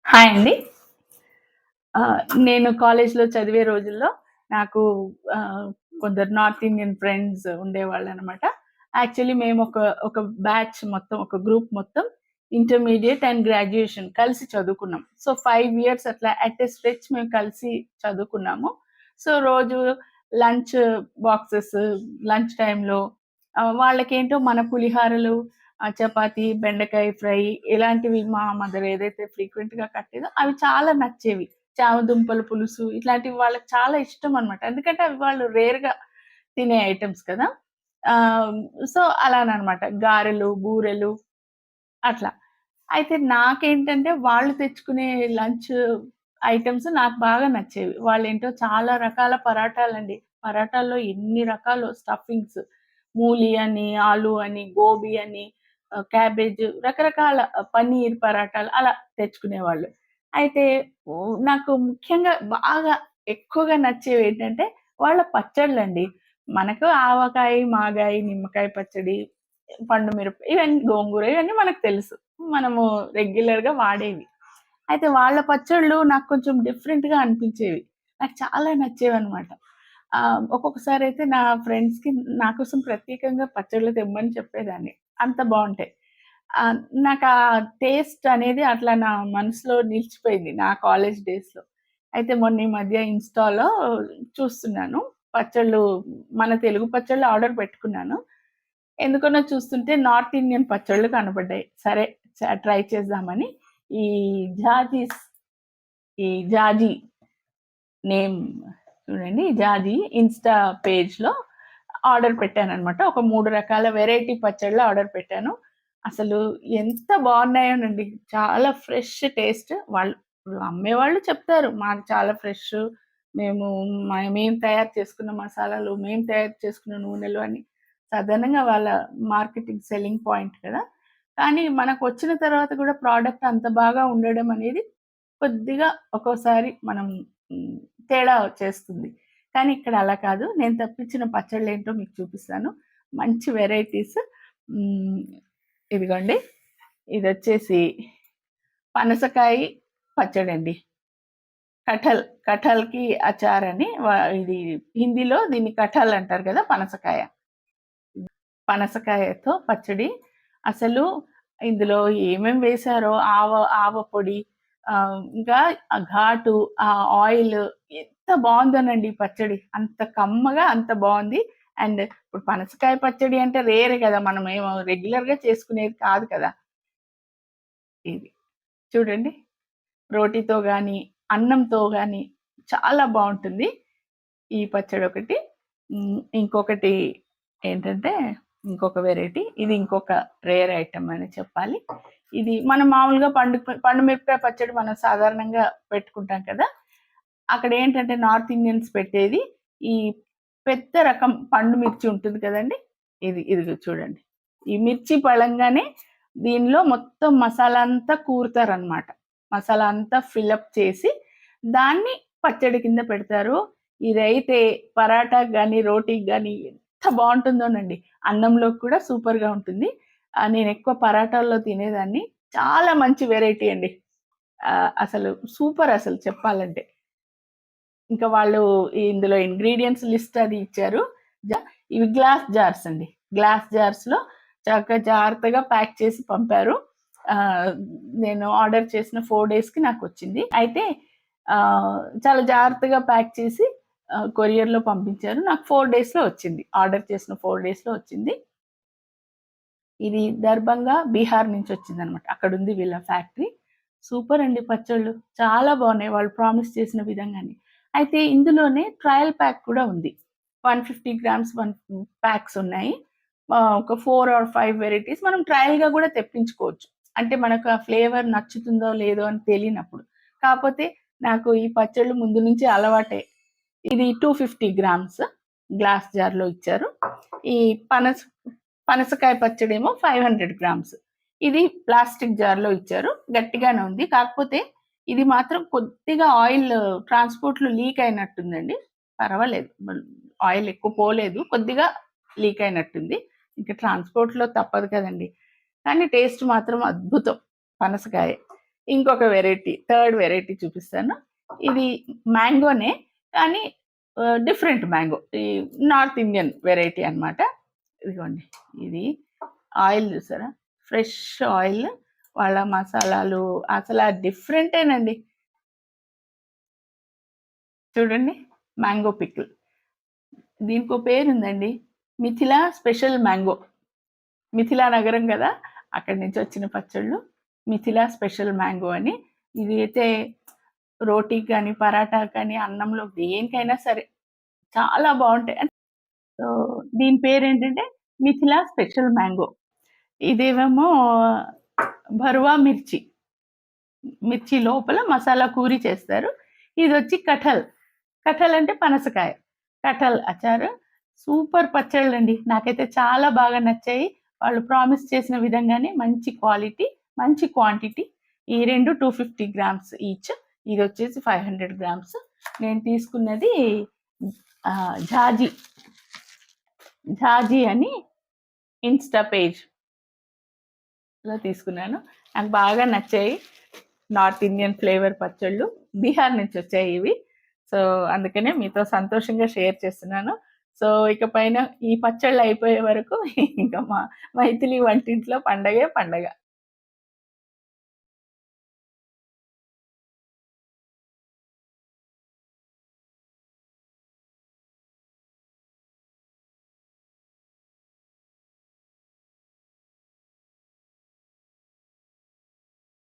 Hi అండి. నేను కాలేజ్‌లో చదివే రోజుల్లో నాకు ఆహ్, కొందరు నార్త్ ఇండియన్ ఫ్రెండ్స్ ఉండేవాళ్ళనమాట. యాక్చువల్లీ మేము ఒక బ్యాచ్ మొత్తం, ఒక గ్రూప్ మొత్తం ఇంటర్మీడియేట్ అండ్ గ్రాడ్యుయేషన్ కలిసి చదువుకున్నాం. సో, 5 ఇయర్స్ అట్లా అట్ ఎ స్ట్రెచ్ మేము కలిసి చదువుకున్నాము. సో, రోజు లంచ్ బాక్సెస్ లంచ్ టైమ్‌లో వాళ్ళకేంటో మన పులిహారలు, చపాతీ, బెండకాయ ఫ్రై ఇలాంటివి మా మదర్ ఏదైతే ఫ్రీక్వెంట్‌గా కట్టేదో అవి చాలా నచ్చేవి. చామదుంపల పులుసు ఇట్లాంటివి వాళ్ళకి చాలా ఇష్టమనమాట. ఎందుకంటే అవి వాళ్ళు రేర్‌గా తినే ఐటెమ్స్ కదా! ఆహ్, సో, అలాననమాట. గారెలు, బూరెలు అట్లా. అయితే నాకేంటంటే వాళ్ళు తెచ్చుకునే లంచ్ ఐటెమ్స్ నాకు బాగా నచ్చేవి. వాళ్ళేంటో చాలా రకాల పరాటాలండి. పరాటాల్లో ఎన్ని రకాలో స్టఫింగ్స్. మూలి అని, ఆలు అని, గోబీ అని, క్యాబేజ్ రకరకాల పన్నీర్ పరాటాలు అలా తెచ్చుకునేవాళ్ళు. అయితే నాకు ముఖ్యంగా బాగా ఎక్కువగా నచ్చేవేంటంటే వాళ్ళ పచ్చడ్లండి. మనకు ఆవకాయ, మాగాయి, నిమ్మకాయ పచ్చడి, పండు ఇవన్నీ గోంగూర ఇవన్నీ మనకు తెలుసు. మనము రెగ్యులర్‌గా వాడేవి. అయితే వాళ్ళ పచ్చళ్ళు నాకు కొంచెం డిఫరెంట్‌గా అనిపించేవి. నాకు చాలా నచ్చేవన్నమాట. ఒక్కొక్కసారయితే నా ఫ్రెండ్స్‌కి నా కోసం ప్రత్యేకంగా పచ్చళ్ళు తెమ్మని చెప్పేదాన్ని. అంత బావుంటాయి. ఆహ్, నాకా టేస్ట్ అనేది అట్లా నా మనసులో నిలిచిపోయింది నా కాలేజ్ డేస్‌లో. అయితే మొన్న ఈ మధ్య ఇన్‌స్టాలో చూస్తున్నాను. పచ్చళ్ళు మన తెలుగు పచ్చళ్ళు ఆర్డర్ పెట్టుకున్నాను. ఎందుకనో చూస్తుంటే నార్త్ ఇండియన్ పచ్చళ్ళు కనపడ్డాయి. సరే ట్రై చేద్దామని ఈ జాజీస్ ఈ జాజీ నేమ్ చూడండి. జాజీ ఇన్‌స్టా పేజ్‌లో ఆర్డర్ పెట్టాననమాట. ఒక 3 రకాల వెరైటీ పచ్చళ్ళు ఆర్డర్ పెట్టాను. అసలు ఎంత బావున్నాయోనండి. చాలా ఫ్రెష్ టేస్ట్. వాళ్ళు అమ్మేవాళ్ళు చెప్తారు. మాకు చాలా ఫ్రెష్. మేము మేము తయారు చేసుకున్న మసాలాలు, మేము తయారు చేసుకున్న నూనెలు అని సాధారణంగా వాళ్ళ మార్కెటింగ్ సెల్లింగ్ పాయింట్ కదా! కానీ మనకొచ్చిన తర్వాత కూడా ప్రొడక్ట్ అంత బాగా ఉండడం అనేది కొద్దిగా ఒక్కోసారి మనం హ్మ్. తేడా వచ్చేస్తుంది. కానీ ఇక్కడ అలా కాదు. నేను తెప్పించిన పచ్చళ్ళేంటో మీకు చూపిస్తాను. మంచి వెరైటీస్. హ్మ్. ఇదిగోండి. ఇదొచ్చేసి పనసకాయ పచ్చడండి. కటహల్‌కి అచార్ అని ఇది హిందీలో దీన్ని కటహల్ అంటారు కదా! పనసకాయ. పనసకాయతో పచ్చడి. అసలు ఇందులో ఏమేం వేశారో ఆవ పొడి, ఇంకా ఆ ఘాటు, ఆ ఆయిల్ ఎంత బావుందోనండి ఈ పచ్చడి. అంత కమ్మగా అంత బావుంది. అండ్ ఇప్పుడు పనసకాయ పచ్చడి అంటే రేర్ కదా! మనమేమో రెగ్యులర్‌గా చేసుకునేది కాదు కదా! ఇది. చూడండి. రోటితో గాని, అన్నంతో గాని చాలా బావుంటుంది. ఈ పచ్చడొకటి. ఇంకొకటి ఏంటంటే, ఇంకొక వెరైటీ. ఇది ఇంకొక రేర్ ఐటెమ్ అని చెప్పాలి. ఇది మనం మామూలుగా పండు మిరపకాయ పచ్చడి మనం సాధారణంగా పెట్టుకుంటాం కదా! అక్కడేంటంటే నార్త్ ఇండియన్స్ పెట్టేది ఈ పెద్ద రకం పండు మిర్చి ఉంటుంది కదండీ! ఇదిగో చూడండి. ఈ మిర్చి పడంగానే దీనిలో మొత్తం మసాలా అంతా కూరుతారనమాట. మసాలా అంతా ఫిలప్ చేసి దాన్ని పచ్చడి కింద పెడతారు. ఇదైతే పరాటాకి గాని, రోటీకి గాని ఎంత బావుంటుందోనండి. అన్నంలోకి కూడా సూపర్‌గా ఉంటుంది. నేనెక్కువ పరాటాల్లో తినేదాన్ని. చాలా మంచి వెరైటీ అండి. అసలు సూపర్ అసలు చెప్పాలంటే. ఇంకా వాళ్ళు ఇందులో ఇంగ్రీడియెంట్స్ లిస్ట్ అది ఇచ్చారు. జ ఇవి గ్లాస్ జార్స్ అండి. గ్లాస్ జార్స్‌లో జాగ్రత్తగా ప్యాక్ చేసి పంపారు. ఆహ్, నేను ఆర్డర్ చేసిన 4 డేస్‌కి నాకొచ్చింది. అయితే చాలా జాగ్రత్తగా ప్యాక్ చేసి కొరియర్‌లో పంపించారు. నాకు 4 డేస్‌లో వచ్చింది. ఆర్డర్ చేసిన 4 డేస్‌లో వచ్చింది. ఇది దర్బంగా బీహార్ నుంచొచ్చిందనమాట. అక్కడుంది వీళ్ళ ఫ్యాక్టరీ. సూపర్ అండి పచ్చళ్ళు. చాలా బావున్నాయి వాళ్ళు ప్రామిస్ చేసిన విధంగానే. అయితే ఇందులోనే ట్రయల్ ప్యాక్ కూడా ఉంది. 150 గ్రామ్స్ ప్యాక్స్ ఉన్నాయి. ఒక 4 ఆర్ 5 వెరైటీస్ మనం ట్రయల్‌గా గూడా తెప్పించుకోవచ్చు. అంటే మనకు ఆ ఫ్లేవర్ నచ్చుతుందో లేదో అని తెలియనప్పుడు. కాపోతే నాకు ఈ పచ్చళ్ళు ముందు నుంచి అలవాటే. ఇది 250 గ్రామ్స్ గ్లాస్ జార్‌లో ఇచ్చారు. ఈ పనస పనసకాయ పచ్చడేమో 500 గ్రామ్స్. ఇది ప్లాస్టిక్ జార్‌లో ఇచ్చారు. గట్టిగానే ఉంది. కాకపోతే ఇది మాత్రం కొద్దిగా ఆయిల్ ట్రాన్స్‌పోర్ట్‌లో లీక్ అయినట్టుందండి. పర్వాలేదు. ఆయిల్ ఎక్కువ పోలేదు. కొద్దిగా లీక్ అయినట్టుంది. ఇంక ట్రాన్స్‌పోర్ట్‌లో తప్పదు కదండీ! కానీ టేస్ట్ మాత్రం అద్భుతం పనసకాయ. ఇంకొక వెరైటీ, థర్డ్ వెరైటీ చూపిస్తాను. ఇది మ్యాంగోనే, కానీ డిఫరెంట్ మ్యాంగో. ఈ నార్త్ ఇండియన్ వెరైటీ అన్నమాట. ఇదిగోండి, ఇది ఆయిల్ చూసారా? ఫ్రెష్ ఆయిల్, వాళ్ళ మసాలాలు అసలు డిఫరెంటేనండి. చూడండి, మ్యాంగో పికిల్. దీనికో పేరుందండి, మిథిలా స్పెషల్ మ్యాంగో. మిథిలా నగరం కదా, అక్కడి నుంచి వచ్చిన పచ్చళ్ళు మిథిలా స్పెషల్ మ్యాంగో అని. ఇది అయితే రోటీకి కానీ, పరాటా కానీ, అన్నంలో దేనికైనా సరే చాలా బాగుంటాయి. సో దీని పేరేంటంటే మిథిలా స్పెషల్ మ్యాంగో. ఇదేమో భరువా మిర్చి, మిర్చి లోపల మసాలా కూరి చేస్తారు. ఇది వచ్చి కఠల్. కఠల్ అంటే పనసకాయ. కఠల్ అచారు. సూపర్ పచ్చళ్ళండి, నాకైతే చాలా బాగా నచ్చాయి. వాళ్ళు ప్రామిస్ చేసిన విధంగానే మంచి క్వాలిటీ, మంచి క్వాంటిటీ. ఈ రెండు 250 గ్రామ్స్ ఈచ్. ఇది వచ్చేసి 500 గ్రామ్స్. నేను తీసుకున్నది ఝాజీ, ఝాజీ అని ఇన్స్టా పేజ్లో తీసుకున్నాను. నాకు బాగా నచ్చాయి. నార్త్ ఇండియన్ ఫ్లేవర్ పచ్చళ్ళు, బీహార్ నుంచి వచ్చాయి ఇవి. సో అందుకనే మీతో సంతోషంగా షేర్ చేస్తున్నాను. సో ఇక పైన ఈ పచ్చళ్ళు అయిపోయే వరకు ఇంకా మా మైథిలి వంటింట్లో పండగే పండగ.